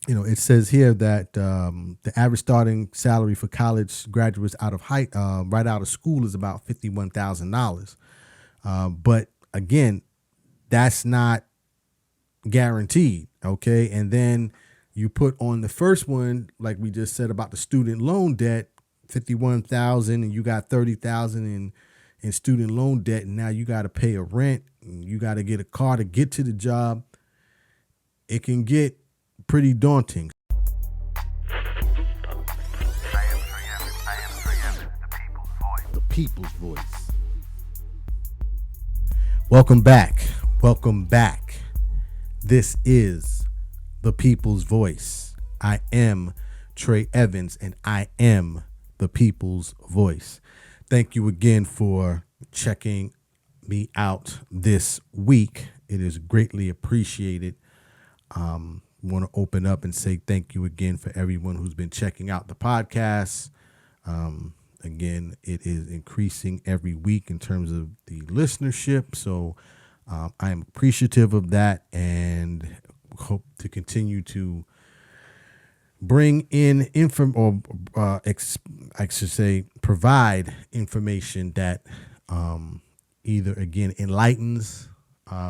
it says here that the average starting salary for college graduates right out of school is about $51,000. But again, that's not guaranteed. Okay. And then you put on the first one, like we just said about the student loan debt, 51,000, and you got 30,000 in student loan debt. And now you got to pay a rent and you got to get a car to get to the job. It can get pretty daunting. The people's voice. Welcome back. Welcome back. This is the people's voice. I am Trey Evans, and I am the people's voice. Thank you again for checking me out this week. It is greatly appreciated. Want to open up and say thank you again for everyone who's been checking out the podcast. Again, it is increasing every week in terms of the listenership. So I am appreciative of that and hope to continue to bring in provide information that either, again, enlightens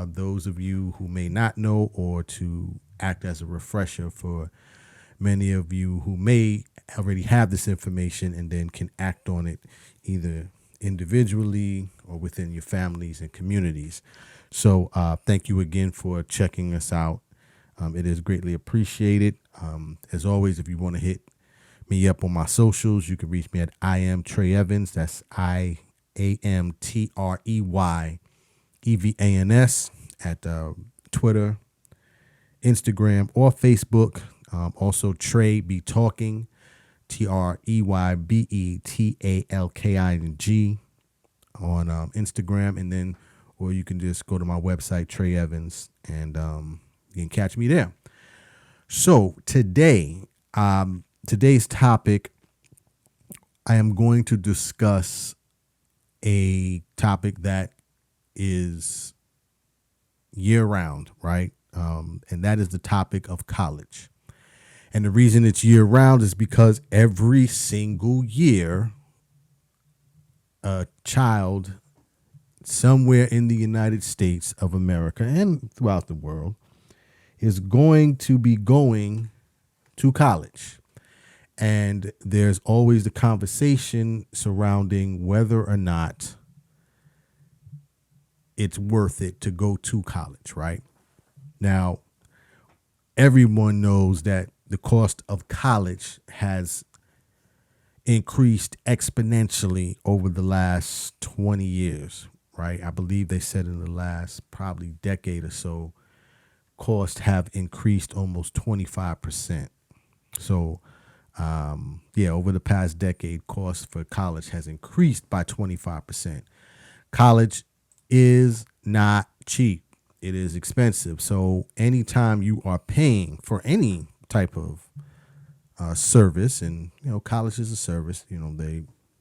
those of you who may not know, or to act as a refresher for many of you who may already have this information and then can act on it either individually or within your families and communities. So thank you again for checking us out. It is greatly appreciated. As always, if you want to hit me up on my socials, you can reach me at I am Trey Evans. That's IAMTREYEVANS at Twitter, Instagram, or Facebook. Also, Trey Be Talking, TREYBETALKING on Instagram, and then, or you can just go to my website, Trey Evans, and you can catch me there. So today's topic, I am going to discuss a topic that is year round, right? And that is the topic of college. And the reason it's year round is because every single year, a child somewhere in the United States of America and throughout the world is going to be going to college. And there's always the conversation surrounding whether or not it's worth it to go to college, right? Now, everyone knows that the cost of college has increased exponentially over the last 20 years, right? I believe they said in the last probably decade or so, costs have increased almost 25%. So, over the past decade, cost for college has increased by 25%. College is not cheap. It is expensive. So anytime you are paying for any type of service, and college is a service,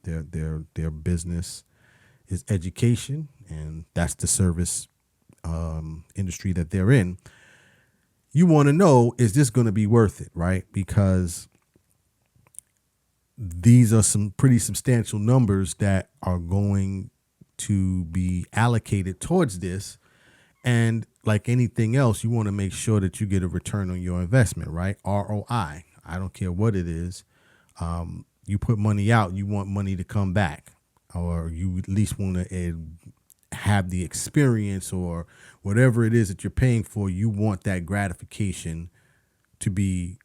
their business is education, and that's the service industry that they're in. You want to know, is this going to be worth it, right? Because these are some pretty substantial numbers that are going to be allocated towards this. And like anything else, you want to make sure that you get a return on your investment, right? ROI. I don't care what it is. You put money out, you want money to come back, or you at least want to have the experience, or whatever it is that you're paying for. You want that gratification to be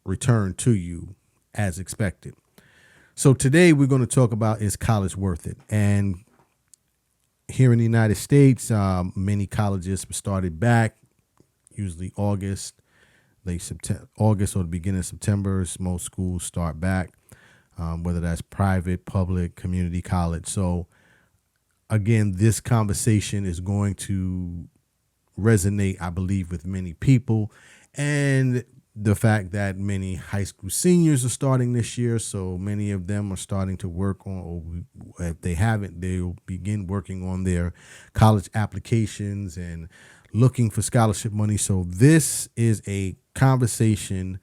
returned to you as expected. So today we're going to talk about, is college worth it? And here in the United States, many colleges started back, usually August or the beginning of September. Most schools start back, whether that's private, public, community college. So again, this conversation is going to resonate, I believe, with many people. And the fact that many high school seniors are starting this year, so many of them are starting to work on, or if they haven't, they'll begin working on their college applications and looking for scholarship money. So this is a conversation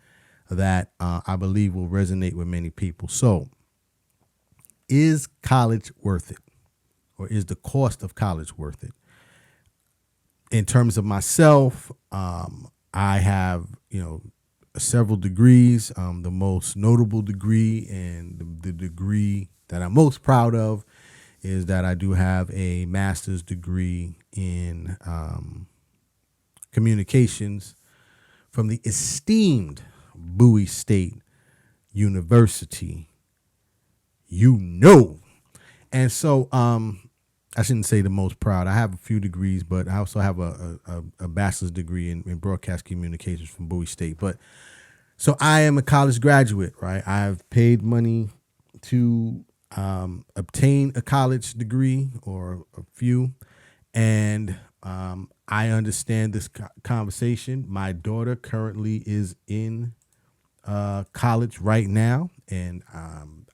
that I believe will resonate with many people. So, is college worth it? Or is the cost of college worth it? In terms of myself, I have, several degrees. The most notable degree and the degree that I'm most proud of is that I do have a master's degree in communications from the esteemed Bowie State University. And so I shouldn't say the most proud. I have a few degrees, but I also have a bachelor's degree in broadcast communications from Bowie State. But so I am a college graduate, right? I've paid money to obtain a college degree or a few, and I understand this conversation. My daughter currently is in college right now, and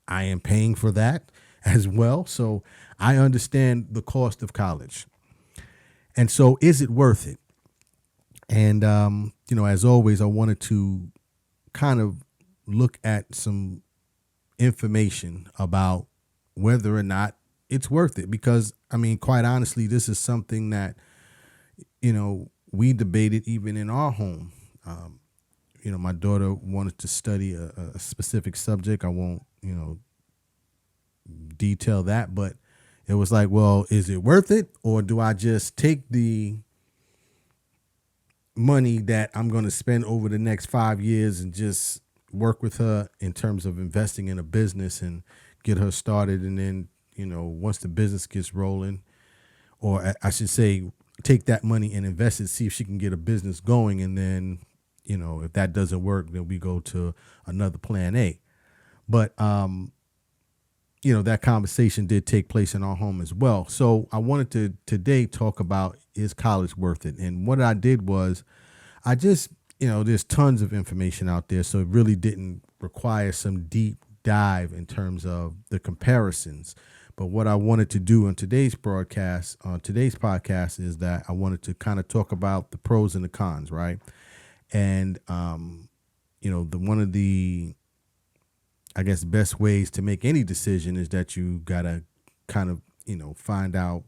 I am paying for that as well. So I understand the cost of college. And so is it worth it? And, as always, I wanted to kind of look at some information about whether or not it's worth it. Because, quite honestly, this is something that, we debated even in our home. My daughter wanted to study a specific subject. I won't, detail that, but it was like, well, is it worth it? Or do I just take the money that I'm going to spend over the next 5 years and just work with her in terms of investing in a business and get her started? And then, once the business gets rolling, or I should say, take that money and invest it, see if she can get a business going. And then, if that doesn't work, then we go to another plan A. But, that conversation did take place in our home as well. So I wanted to today talk about, is college worth it? And what I did was I just, there's tons of information out there. So it really didn't require some deep dive in terms of the comparisons. But what I wanted to do on today's podcast is that I wanted to kind of talk about the pros and the cons, right? And, one of the, I guess, best ways to make any decision is that you got to kind of, find out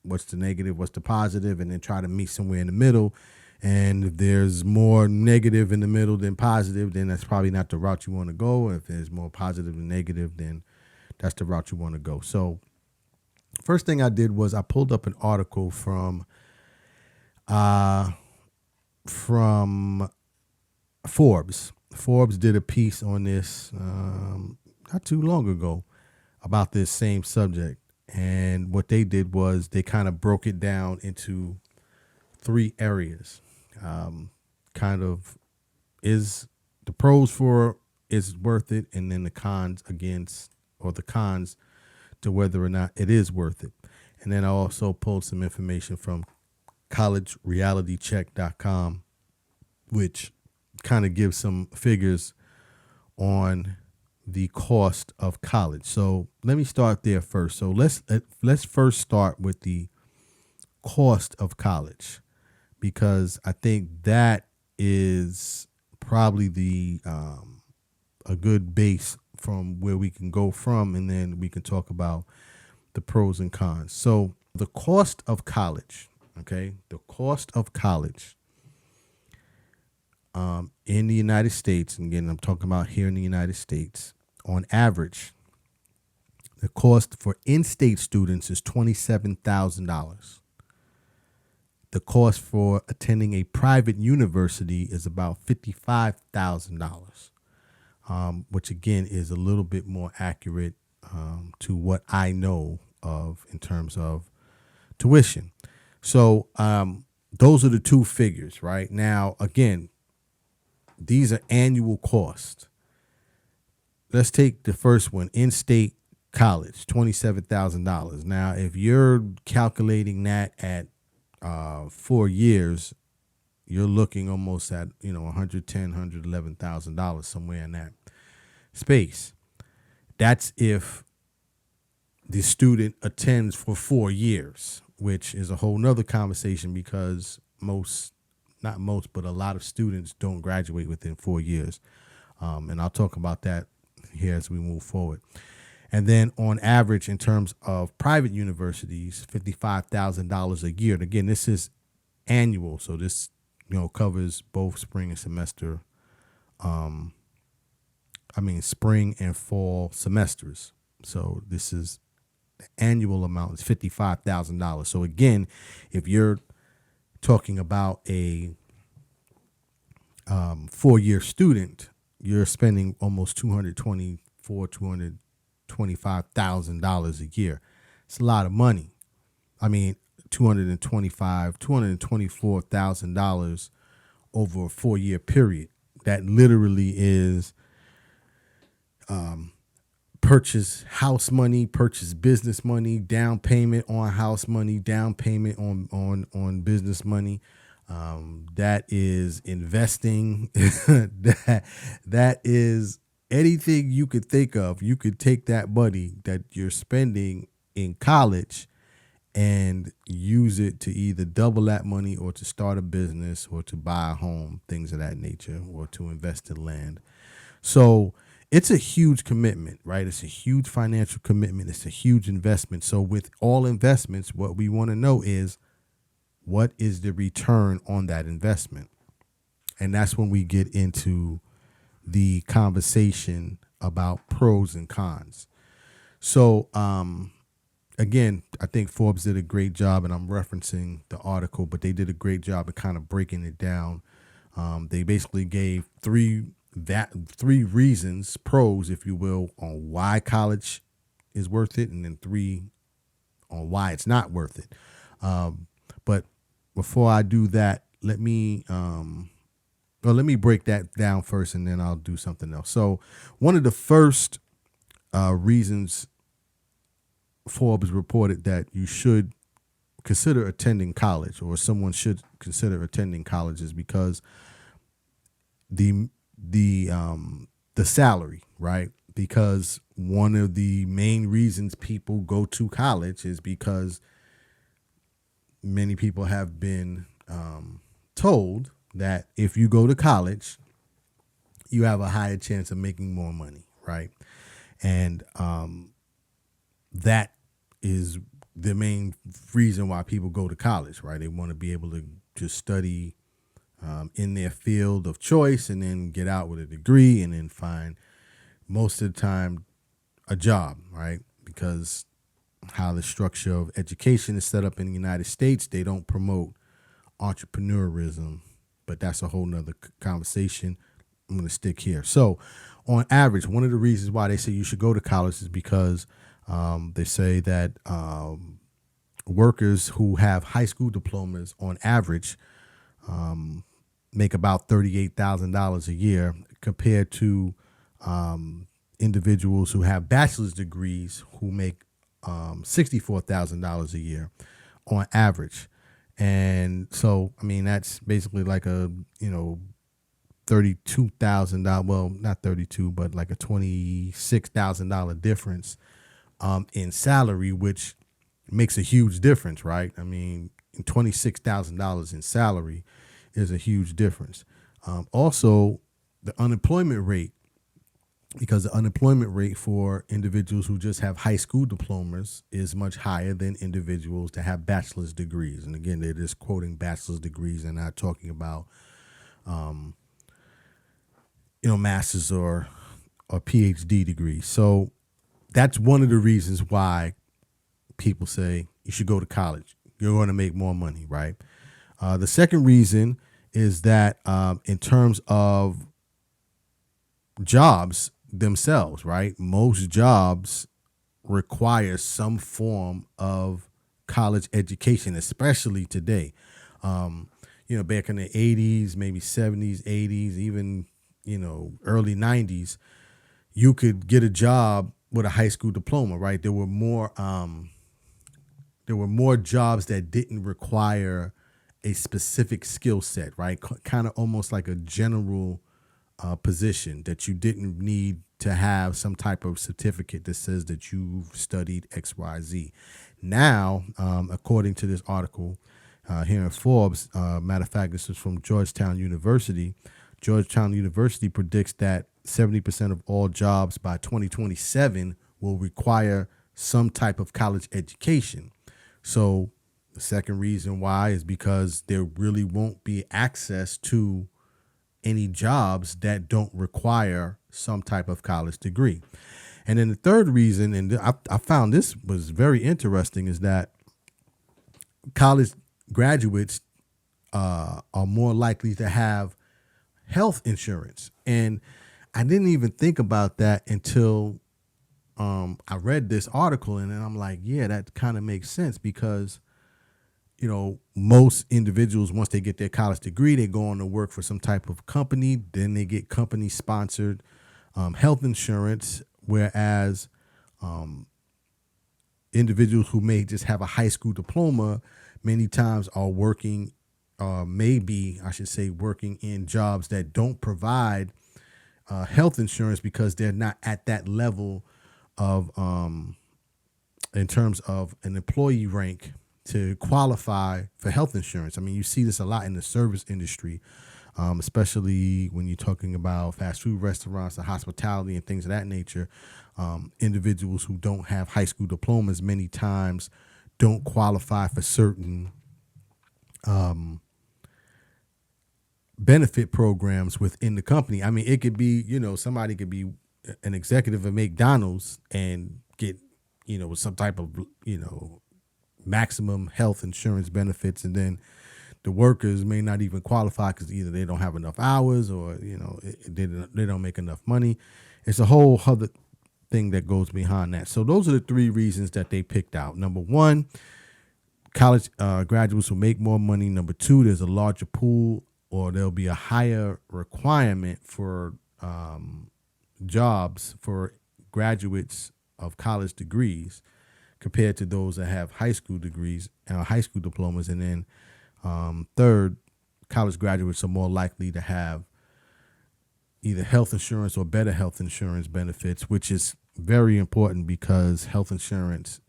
what's the negative, what's the positive, and then try to meet somewhere in the middle. And if there's more negative in the middle than positive, then that's probably not the route you want to go. If there's more positive than negative, then that's the route you want to go. So first thing I did was I pulled up an article from Forbes. Forbes did a piece on this not too long ago about this same subject. And what they did was they kind of broke it down into 3 areas. Kind of, is the pros for is worth it, and then the cons against, or the cons to whether or not it is worth it. And then I also pulled some information from collegerealitycheck.com, which kind of gives some figures on the cost of college. So let me start there first. So let's first start with the cost of college, because I think that is probably the a good base from where we can go from, and then we can talk about the pros and cons. So the cost of college, okay, the cost of college in the United States, and again, I'm talking about here in the United States, on average, the cost for in-state students is $27,000. The cost for attending a private university is about $55,000, which again is a little bit more accurate to what I know of in terms of tuition. So those are the 2 figures, right? Now, again, these are annual costs. Let's take the first one, in-state college, $27,000. Now, if you're calculating that at 4 years, you're looking almost at, $110,000, $111,000, somewhere in that space. That's if the student attends for 4 years, which is a whole nother conversation, because most not most, but a lot of students don't graduate within 4 years. And I'll talk about that here as we move forward. And then on average, in terms of private universities, $55,000 a year. And again, this is annual. So this, covers both spring and semester. Spring and fall semesters. So this is the annual amount is $55,000. So again, if you're talking about a 4-year student, you're spending almost $225,000 a year. It's a lot of money. $224,000 over a 4-year period. That literally is purchase house money, purchase business money, down payment on house money, down payment on business money. That is investing. that is anything you could think of. You could take that money that you're spending in college and use it to either double that money or to start a business or to buy a home, things of that nature, or to invest in land. So it's a huge commitment, right? It's a huge financial commitment. It's a huge investment. So with all investments, what we want to know is, what is the return on that investment? And that's when we get into the conversation about pros and cons. So, again, I think Forbes did a great job, and I'm referencing the article, but they did a great job of kind of breaking it down. They basically gave three reasons, pros, if you will, on why college is worth it, and then 3 on why it's not worth it. But before I do that, let me break that down first, and then I'll do something else. So one of the first reasons Forbes reported that you should consider attending college, or someone should consider attending college, is because the salary, right? Because one of the main reasons people go to college is because many people have been told that if you go to college, you have a higher chance of making more money, right? And that is the main reason why people go to college, right? They want to be able to just study in their field of choice and then get out with a degree and then find, most of the time, a job, right? Because how the structure of education is set up in the United States, they don't promote entrepreneurism, but that's a whole nother conversation. I'm going to stick here. So on average, one of the reasons why they say you should go to college is because they say that workers who have high school diplomas on average make about $38,000 a year, compared to individuals who have bachelor's degrees who make $64,000 a year on average. And so, that's basically like a, $32,000, well, not 32, but like a $26,000 difference in salary, which makes a huge difference, right? $26,000 in salary is a huge difference. Also, the unemployment rate, because the unemployment rate for individuals who just have high school diplomas is much higher than individuals that have bachelor's degrees. And again, they're just quoting bachelor's degrees and not talking about, master's or PhD degrees. So that's one of the reasons why people say you should go to college. You're going to make more money, right? The second reason is that in terms of jobs themselves, right? Most jobs require some form of college education, especially today. Back in the 80s, maybe 70s, 80s, even, early 90s, you could get a job with a high school diploma, right? There were more jobs that didn't require a specific skill set, right? Kind of almost like a general position that you didn't need to have some type of certificate that says that you've studied X, Y, Z. Now, according to this article, here in Forbes. Matter of fact, this is from Georgetown University. Georgetown University predicts that 70% of all jobs by 2027 will require some type of college education. So the second reason why is because there really won't be access to any jobs that don't require some type of college degree. And then the third reason, and I found this was very interesting, is that college graduates are more likely to have health insurance. And I didn't even think about that until I read this article, and then I'm like, yeah, that kind of makes sense because, most individuals, once they get their college degree, they go on to work for some type of company. Then they get company sponsored health insurance, whereas individuals who may just have a high school diploma many times are working, maybe I should say, working in jobs that don't provide health insurance because they're not at that level of, in terms of an employee rank to qualify for health insurance. I mean, you see this a lot in the service industry, especially when you're talking about fast food restaurants, the hospitality and things of that nature. Individuals who don't have high school diplomas many times don't qualify for certain benefit programs within the company. I mean, it could be, somebody could be an executive at McDonald's and get, some type of, maximum health insurance benefits. And then the workers may not even qualify because either they don't have enough hours or, they don't make enough money. It's a whole other thing that goes behind that. So those are the three reasons that they picked out. Number one, college graduates will make more money. Number two, there's a larger pool, or there'll be a higher requirement for jobs for graduates of college degrees compared to those that have high school degrees and high school diplomas. And then third, college graduates are more likely to have either health insurance or better health insurance benefits, which is very important because health insurance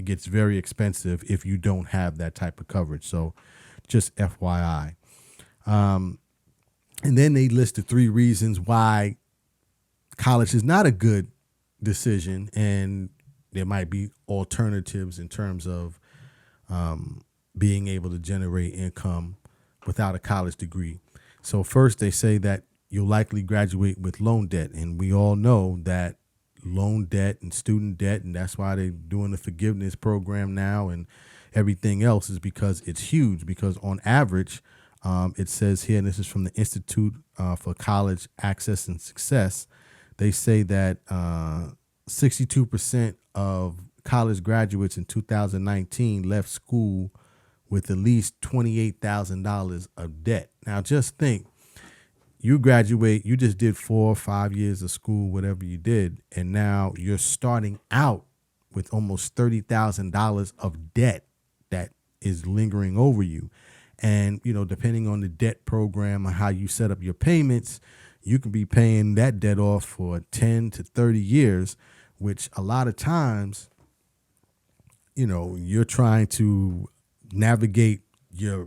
gets very expensive if you don't have that type of coverage. So just FYI. And then they listed three reasons why college is not a good decision, and there might be alternatives in terms of being able to generate income without a college degree. So first, they say that you'll likely graduate with loan debt, and we all know that loan debt and student debt, and that's why they're doing the forgiveness program now and everything else, is because it's huge. Because on average, it says here, and this is from the Institute for College Access and Success, they say that 62% of college graduates in 2019 left school with at least $28,000 of debt. Now, just think, you graduate, you just did 4 or 5 years of school, whatever you did, and now you're starting out with almost $30,000 of debt that is lingering over you. And, depending on the debt program or how you set up your payments, you can be paying that debt off for 10 to 30 years, which a lot of times, you're trying to navigate your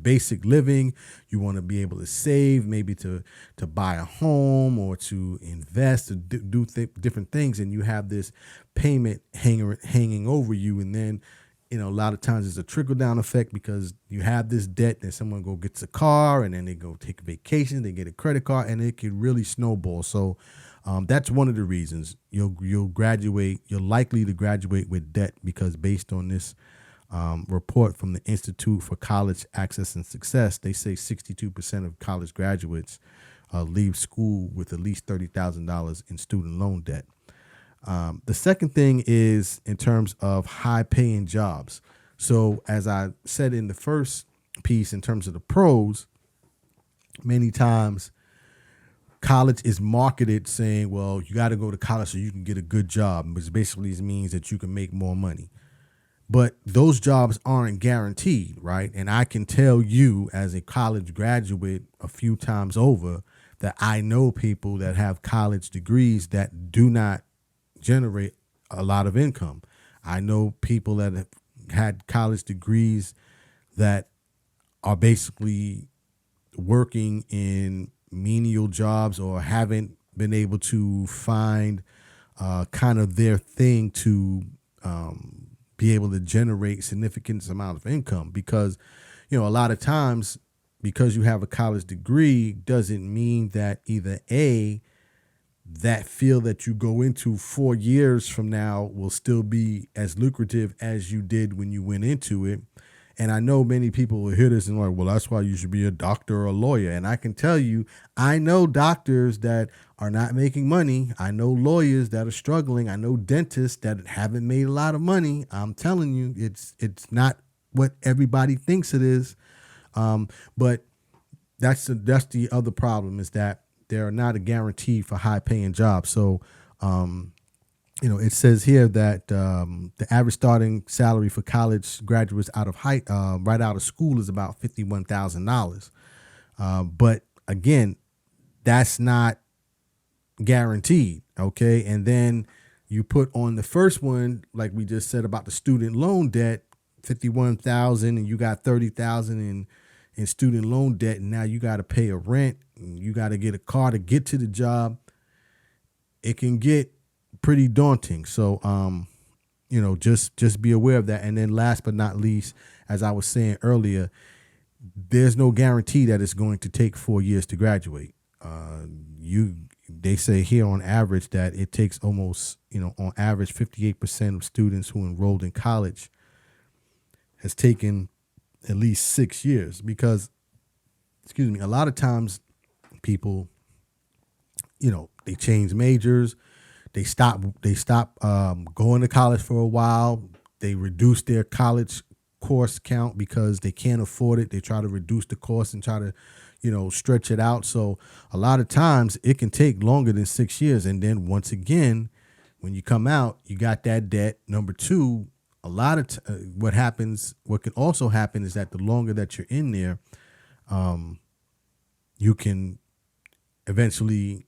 basic living. You want to be able to save, maybe to buy a home or to invest, to do different things, and you have this payment hanging over you. And then, a lot of times it's a trickle down effect because you have this debt, and someone gets a car, and then they go take a vacation, they get a credit card, and it can really snowball. So that's one of the reasons you'll graduate. You're likely to graduate with debt because based on this report from the Institute for College Access and Success, they say 62% of college graduates leave school with at least $30,000 in student loan debt. The second thing is in terms of high paying jobs. So as I said in the first piece, in terms of the pros, many times college is marketed saying, well, you got to go to college so you can get a good job, which basically means that you can make more money. But those jobs aren't guaranteed, right? And I can tell you as a college graduate a few times over that I know people that have college degrees that do not generate a lot of income. I know people that have had college degrees that are basically working in menial jobs or haven't been able to find kind of their thing to be able to generate significant amount of income. Because a lot of times, because you have a college degree doesn't mean that either that field that you go into 4 years from now will still be as lucrative as you did when you went into it. And I know many people will hear this and like, well, that's why you should be a doctor or a lawyer. And I can tell you, I know doctors that are not making money. I know lawyers that are struggling. I know dentists that haven't made a lot of money. I'm telling you, it's not what everybody thinks it is. But that's the other problem, is that they're not a guarantee for high paying jobs. So, it says here that the average starting salary for college graduates right out of school is about $51,000. But again, that's not guaranteed. Okay. And then you put on the first one, like we just said about the student loan debt, 51,000, and you got 30,000 in student loan debt. And now you got to pay a rent, and you got to get a car to get to the job. It can get pretty daunting. So, just be aware of that. And then last but not least, as I was saying earlier, there's no guarantee that it's going to take 4 years to graduate. They say here on average that it takes almost, on average, 58% of students who enrolled in college has taken at least 6 years, because, a lot of times people, they change majors. They stop going to college for a while. They reduce their college course count because they can't afford it. They try to reduce the course and try to, stretch it out. So a lot of times it can take longer than 6 years. And then once again, when you come out, you got that debt. Number two, a lot of what can also happen is that the longer that you're in there, you can eventually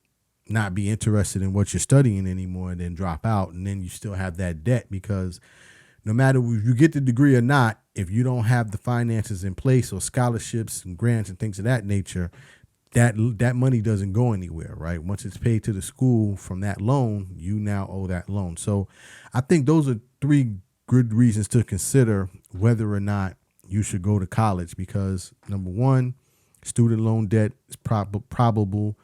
not be interested in what you're studying anymore and then drop out. And then you still have that debt, because no matter if you get the degree or not, if you don't have the finances in place or scholarships and grants and things of that nature, that money doesn't go anywhere, right? Once it's paid to the school from that loan, you now owe that loan. So I think those are 3 good reasons to consider whether or not you should go to college, because number one, student loan debt is probable.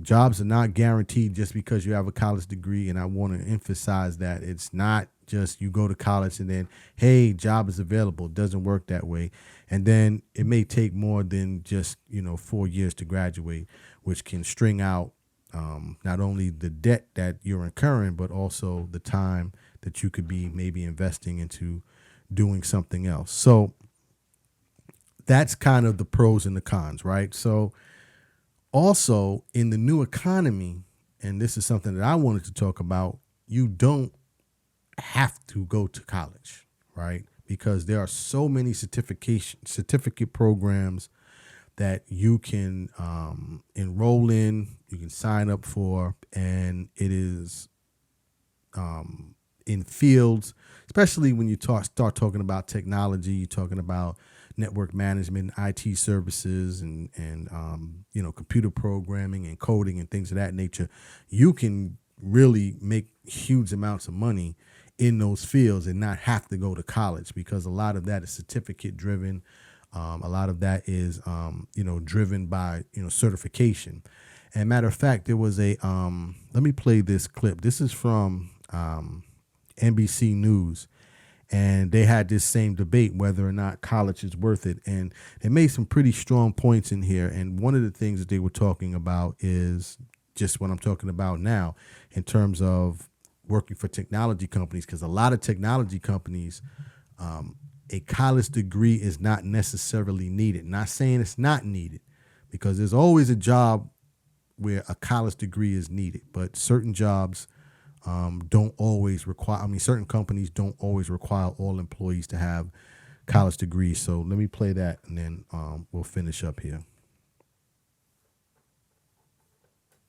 Jobs are not guaranteed just because you have a college degree. And I want to emphasize that it's not just you go to college and then, hey, job is available. It doesn't work that way. And then it may take more than just, 4 years to graduate, which can string out not only the debt that you're incurring, but also the time that you could be maybe investing into doing something else. So that's kind of the pros and the cons, right? So also, in the new economy, and this is something that I wanted to talk about, you don't have to go to college, right? Because there are so many certificate programs that you can enroll in, you can sign up for, and it is in fields, especially when you start talking about technology, you're talking about network management, IT services, and computer programming and coding and things of that nature. You can really make huge amounts of money in those fields and not have to go to college, because a lot of that is certificate driven. A lot of that is driven by certification. And matter of fact, there was a let me play this clip. This is from NBC News. And they had this same debate whether or not college is worth it. And they made some pretty strong points in here. And one of the things that they were talking about is just what I'm talking about now in terms of working for technology companies, because a lot of technology companies, a college degree is not necessarily needed. Not saying it's not needed, because there's always a job where a college degree is needed. But certain jobs don't always require, certain companies don't always require all employees to have college degrees. So let me play that, and then we'll finish up here.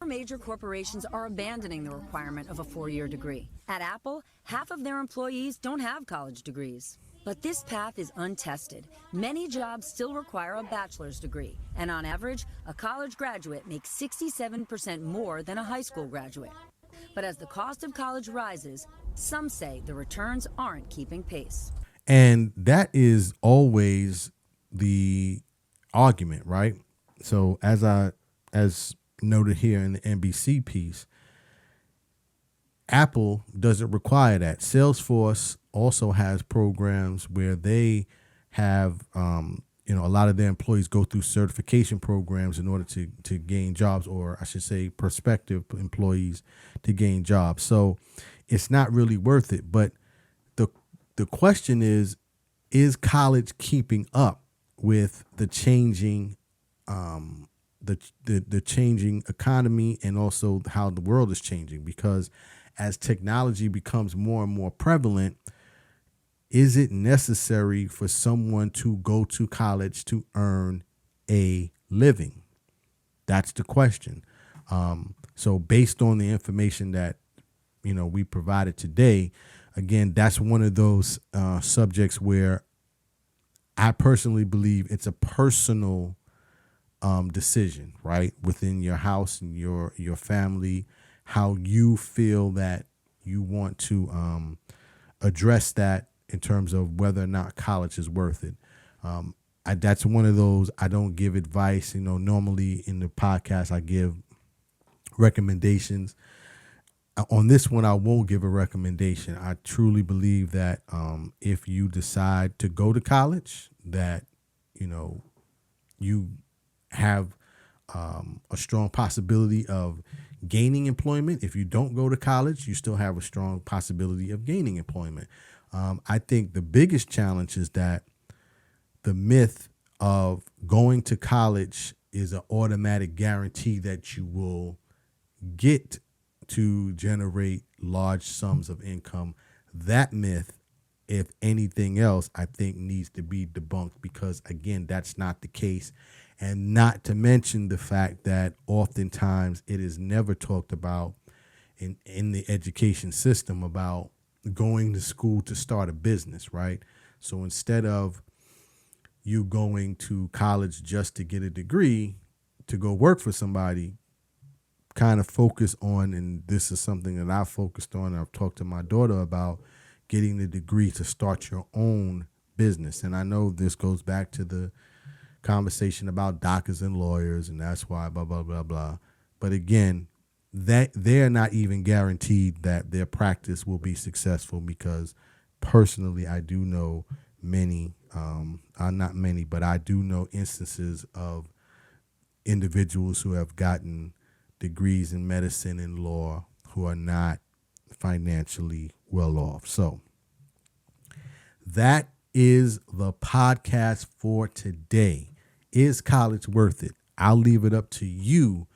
Major corporations are abandoning the requirement of a 4-year degree. At Apple, half of their employees don't have college degrees. But this path is untested. Many jobs still require a bachelor's degree, and on average, a college graduate makes 67% more than a high school graduate. But as the cost of college rises, some say the returns aren't keeping pace. And that is always the argument, right? So as noted here in the NBC piece, Apple doesn't require that. Salesforce also has programs where they have, a lot of their employees go through certification programs in order to gain jobs, or I should say prospective employees to gain jobs. So it's not really worth it. But the question is college keeping up with the changing the changing economy and also how the world is changing? Because as technology becomes more and more prevalent, is it necessary for someone to go to college to earn a living? That's the question. So based on the information that, we provided today, again, that's one of those subjects where I personally believe it's a personal decision, right? Within your house and your family, how you feel that you want to address that in terms of whether or not college is worth it. That's one of those, I don't give advice. Normally in the podcast, I give recommendations. On this one, I won't give a recommendation. I truly believe that if you decide to go to college, that, you have a strong possibility of gaining employment. If you don't go to college, you still have a strong possibility of gaining employment. I think the biggest challenge is that the myth of going to college is an automatic guarantee that you will get to generate large sums of income. That myth, if anything else, I think needs to be debunked, because again, that's not the case. And not to mention the fact that oftentimes it is never talked about in the education system about going to school to start a business, right? So instead of you going to college just to get a degree, to go work for somebody, kind of focus on, and this is something that I've focused on, I've talked to my daughter about, getting the degree to start your own business. And I know this goes back to the conversation about doctors and lawyers, and that's why blah, blah, blah, blah. But again, that they're not even guaranteed that their practice will be successful, because personally, I do know many, not many, but I do know instances of individuals who have gotten degrees in medicine and law who are not financially well off. So that is the podcast for today. Is college worth it? I'll leave it up to you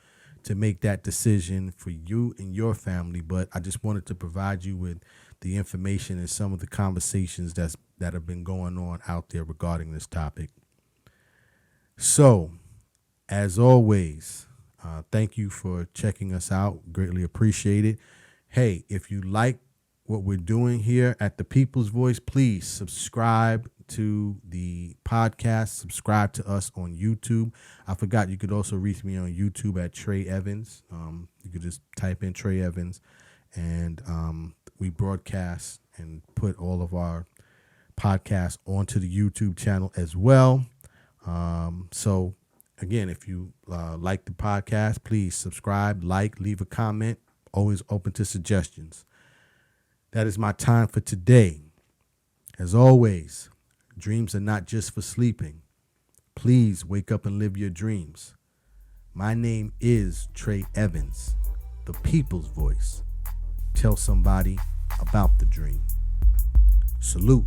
to make that decision for you and your family, but I just wanted to provide you with the information and some of the conversations that have been going on out there regarding this topic. So, as always, thank you for checking us out. Greatly appreciate it. Hey, if you like what we're doing here at The People's Voice, please subscribe to the podcast. Subscribe to us on YouTube. I forgot, you could also reach me on YouTube at Trey Evans. You could just type in Trey Evans, and we broadcast and put all of our podcasts onto the YouTube channel as well. So again, if you like the podcast, please subscribe, leave a comment. Always open to suggestions. That is my time for today. As always, dreams are not just for sleeping. Please wake up and live your dreams. My name is Trey Evans, the People's Voice. Tell somebody about the dream. Salute.